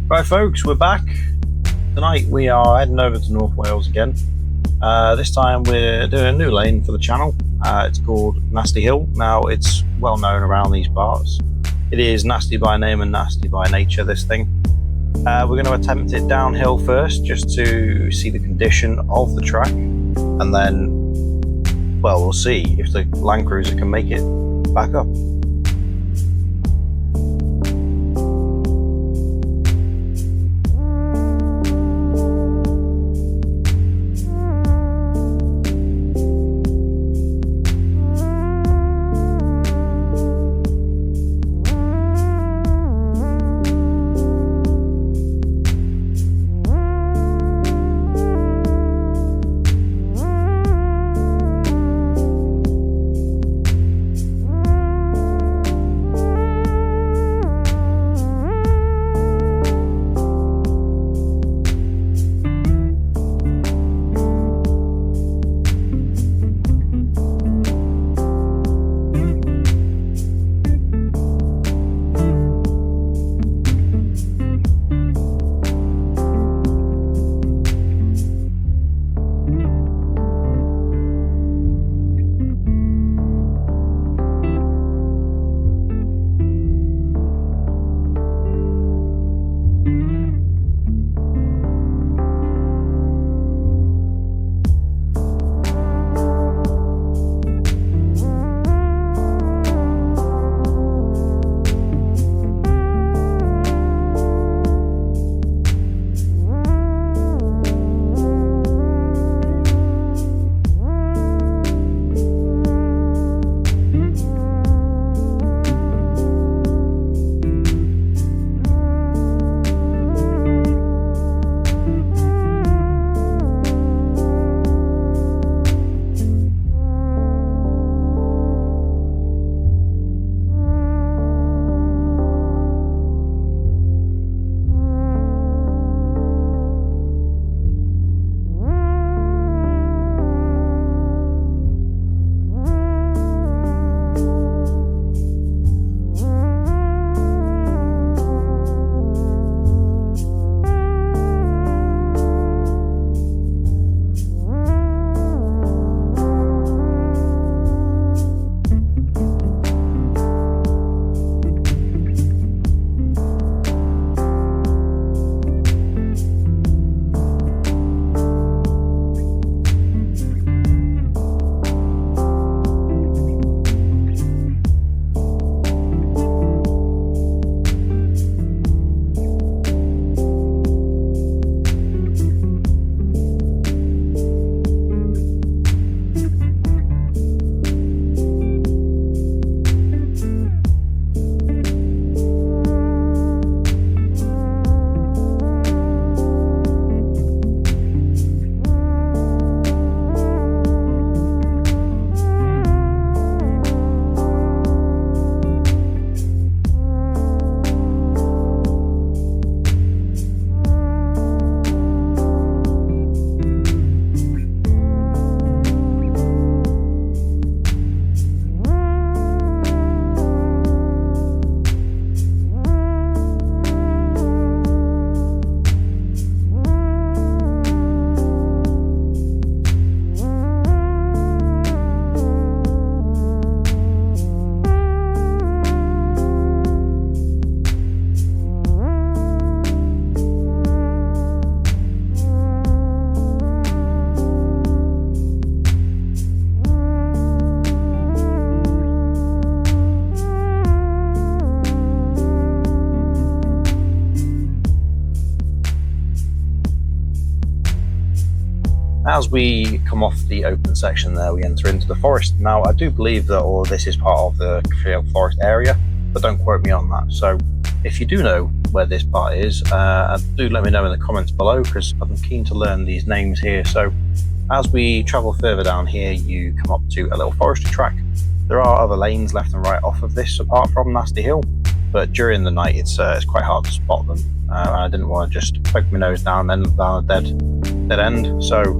Right folks, we're back. Tonight we are heading over to North Wales again. This time we're doing a new lane for the channel. It's called Nasty Hill. Now it's well known around these parts. It is nasty by name and nasty by nature, this thing. We're going to attempt it downhill first just to see the condition of the track, and then, well, we'll see if the Land Cruiser can make it back up. As we come off the open section there, we enter into the forest. Now, I do believe that all of this is part of the forest area, but don't quote me on that. So if you do know where this part is, do let me know in the comments below, because I'm keen to learn these names here. So As we travel further down here, you come up to a little forestry track. There are other lanes left and right off of this apart from Nasty Hill, but during the night it's quite hard to spot them. And I didn't want to just poke my nose down and then down a dead end. So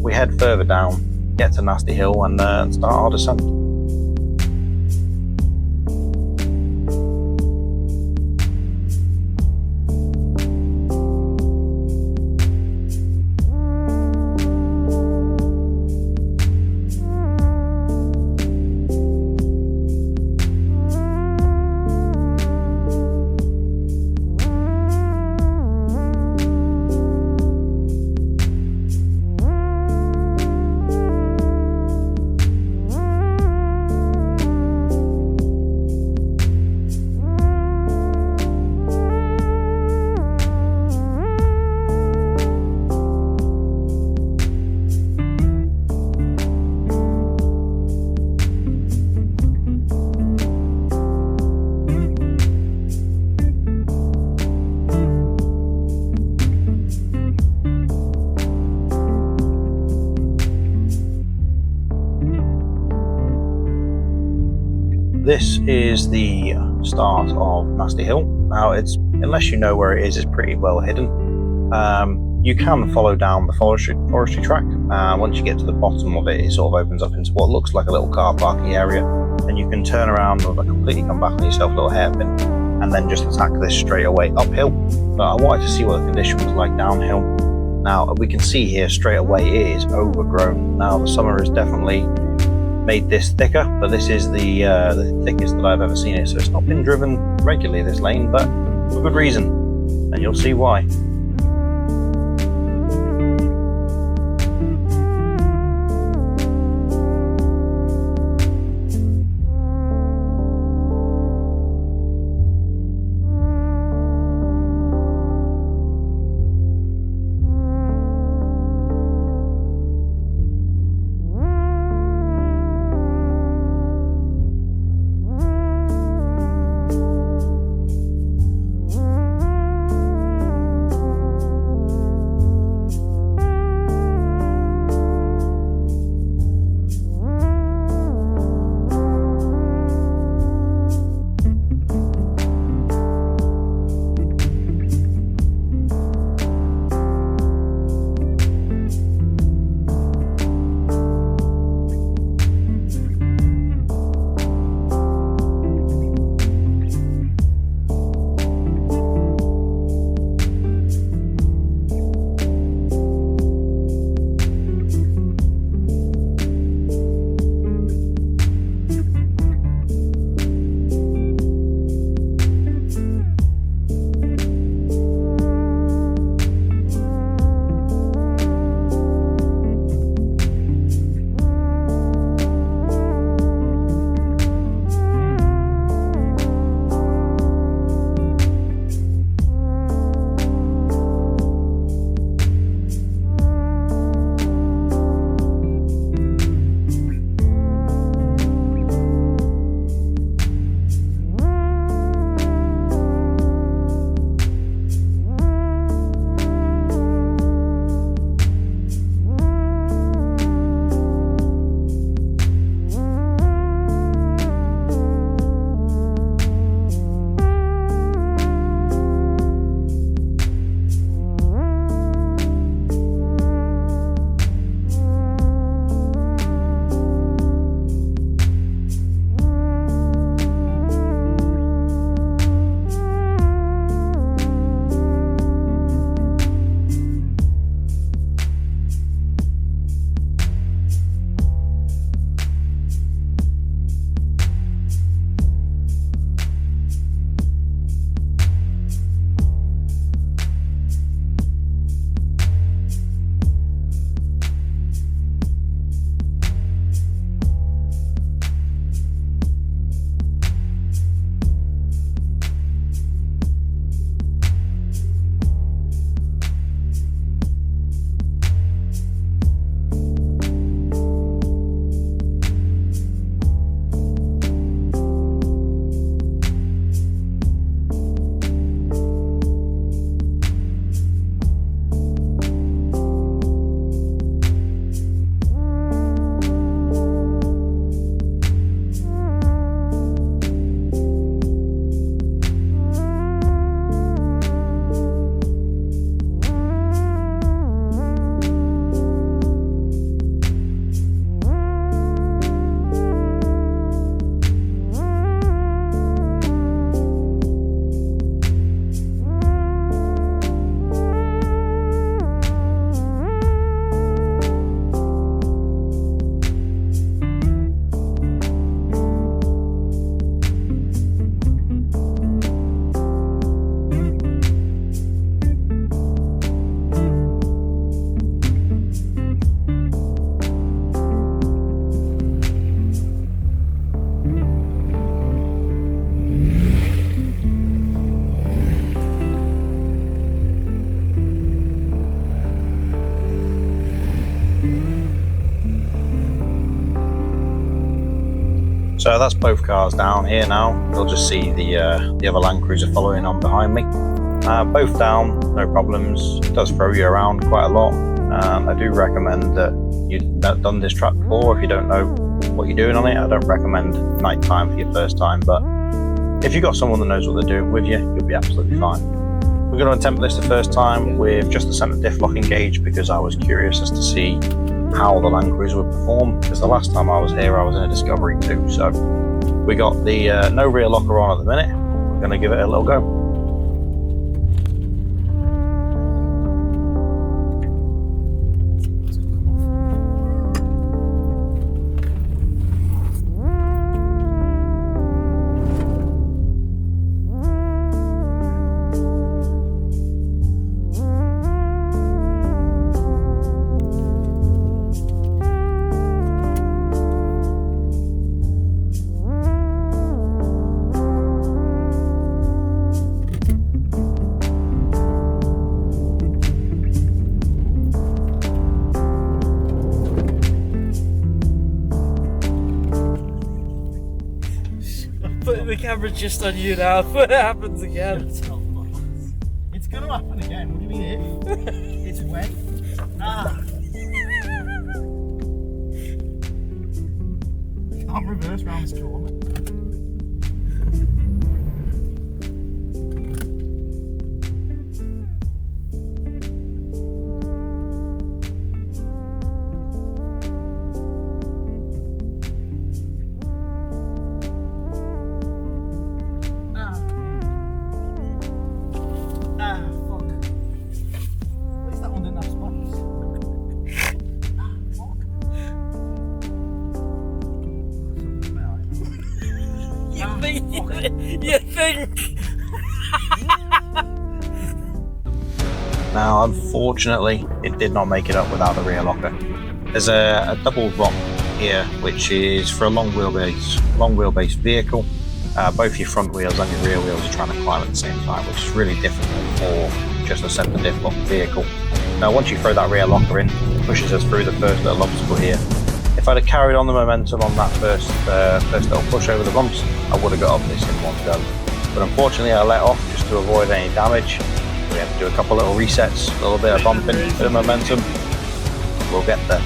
we head further down, get to Nasty Hill, and start our descent. This is the start of Nasty Hill. Now, unless you know where it is, it's pretty well hidden. You can follow down the forestry track. Once you get to the bottom of it, it sort of opens up into what looks like a little car parking area, and you can turn around and completely come back on yourself, a little hairpin, and then just attack this straight away uphill. But I wanted to see what the condition was like downhill. Now, we can see here straight away it is overgrown. Now, the summer has definitely made this thicker, but this is the thickest that I've ever seen it, so it's not been driven regularly, this lane, but for good reason, and you'll see why. So that's both cars down here now. You'll just see the other Land Cruiser following on behind me. Both down, no problems. It does throw you around quite a lot. I do recommend that you've done this track before. If you don't know what you're doing on it, I don't recommend night time for your first time, but if you've got someone that knows what they're doing with you, you'll be absolutely fine. We're going to attempt this the first time with just the centre diff lock engaged because I was curious as to see how the Land Cruiser would perform, because the last time I was here I was in a Discovery too. So we got the no rear locker on at the minute. We're going to give it a little go. Putting the camera just on you now, but it happens again. It's going to happen again. What do you mean if? It's wet. Ah! Can't reverse round this corner. You think? Now, unfortunately, it did not make it up without the rear locker. There's a double rock here, which is for a long wheelbase vehicle. Both your front wheels and your rear wheels are trying to climb at the same time, which is really difficult for just a centre diff lock vehicle. Now, once you throw that rear locker in, it pushes us through the first little obstacle here. If I'd have carried on the momentum on that first little push over the bumps, I would have got up this in one go. But unfortunately, I let off just to avoid any damage. We had to do a couple little resets, a little bit of bumping, a bit of momentum. We'll get there.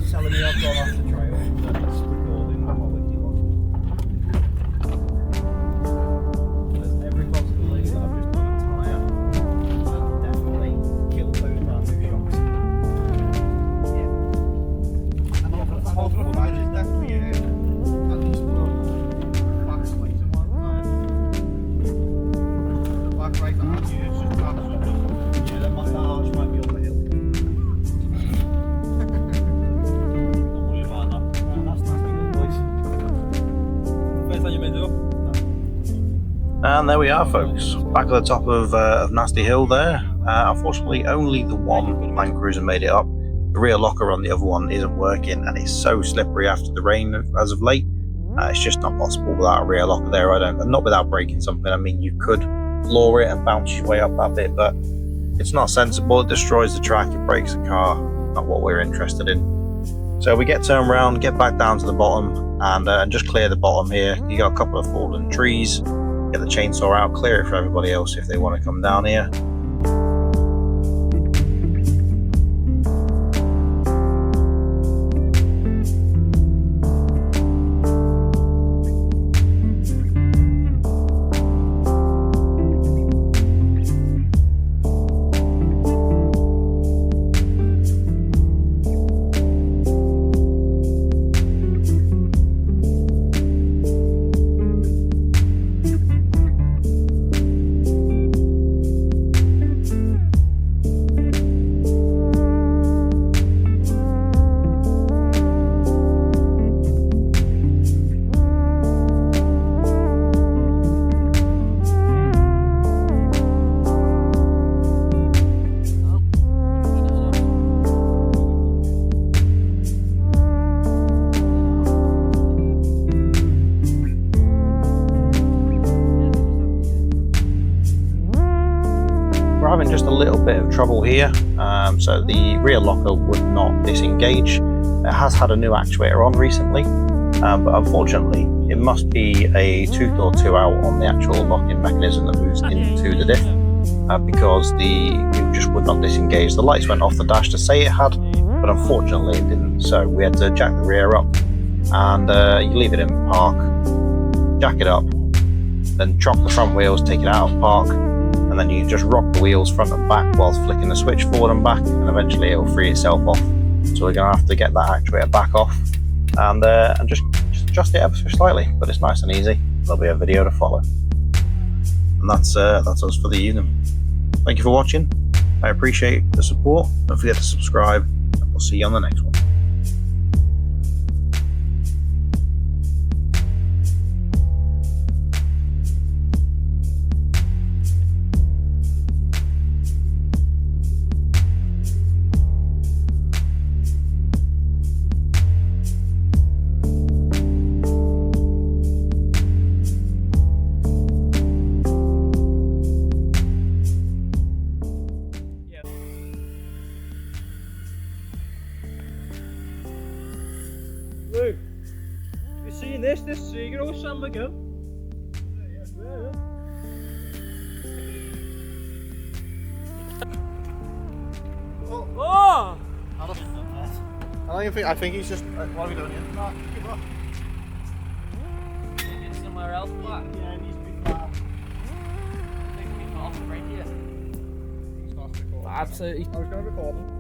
Selling me I've gone off the trail. That's recording my quality one. There's every possibility that I've just done a tyre and definitely killed those brand new shocks. Yeah. And half of the ride is definitely at least one back swings and one time. The back right behind you is just absolutely. Yeah, that arch might be up the hill. And there we are, folks, back at the top of Nasty Hill there. Unfortunately, only the one Land Cruiser made it up. The rear locker on the other one isn't working, and it's so slippery after the rain as of late. It's just not possible without a rear locker there. Not without breaking something. I mean, you could floor it and bounce your way up that bit, but it's not sensible. It destroys the track, it breaks the car. Not what we're interested in. So we get turned around, get back down to the bottom, and just clear the bottom here. You got a couple of fallen trees. Get the chainsaw out, clear it for everybody else if they want to come down here. We're having just a little bit of trouble here, so the rear locker would not disengage. It has had a new actuator on recently, but unfortunately it must be a tooth or two out on the actual locking mechanism that moves into the diff, because it just would not disengage. The lights went off the dash to say it had, but unfortunately it didn't, so we had to jack the rear up, and you leave it in park, jack it up, then chock the front wheels, take it out of park, and then you just rock the wheels front and back whilst flicking the switch forward and back, and eventually it will free itself off. So we're going to have to get that actuator back off and just adjust it ever so slightly, but it's nice and easy. There'll be a video to follow. And that's us for the evening. Thank you for watching. I appreciate the support. Don't forget to subscribe, and we'll see you on the next one. Luke, you seen this Seagull Sam again? Oh! I think he's just. What are we doing here? No, give up. It's somewhere else flat. Yeah, it needs to be flat. I think we got off right here. It's not recording. Absolutely. I was going to record him.